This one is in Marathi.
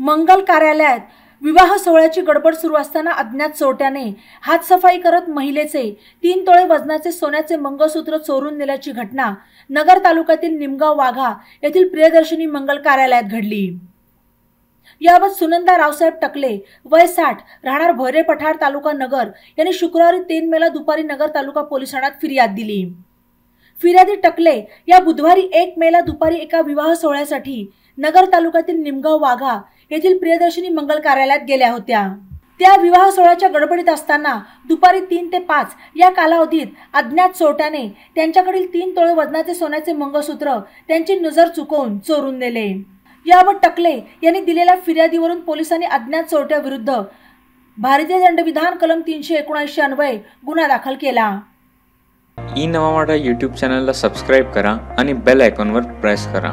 मंगल कार्यालयात विवाह सोहळ्याची गडबड सुरू असताना अज्ञात चोरट्याने हातसफाई करत महिलेचे 3 तोळे वजनाचे सोन्याचे मंगळसूत्र चोरून नेल्याची घटना नगर तालुक्यातील निमगाव वाघा येथील प्रियदर्शनी मंगल कार्यालयात घडली। याबाबत सुनंदा रावसाहेब टकले वय 60 राहणार भोयरे पठार तालुका नगर यांनी शुक्रवारी 3 मेला दुपारी नगर तालुका पोलीस ठाण्यात फिर्याद दिली। फिर्यादी टकले या बुधवारी 1 मेला दुपारी एका विवाह सोहळ्यासाठी नगर तालुक्यातील निमगाव वाघा येथील प्रियदर्शनी मंगल कार्यालयात गेल्या होत्या। त्या विवाह सोहळ्याच्या गडबडीत असताना दुपारी 3 ते 5 या कालावधीत अज्ञात चोरट्याने त्यांच्याकडील 3 तोळे वजनाचे सोन्याचे मंगळसूत्र त्यांची नजर चुकवून चोरून नेले। याबाबत टकले यांनी दिलेल्या फिर्यादीवरून पोलिसांनी अज्ञात चोरट्याविरुद्ध भारतीय दंडविधान कलम 379 अन्वये गुन्हा दाखल केला। ई नवा मराठा यूट्यूब चॅनलला सबस्क्राइब करा आणि बेल आयकॉनवर प्रेस करा।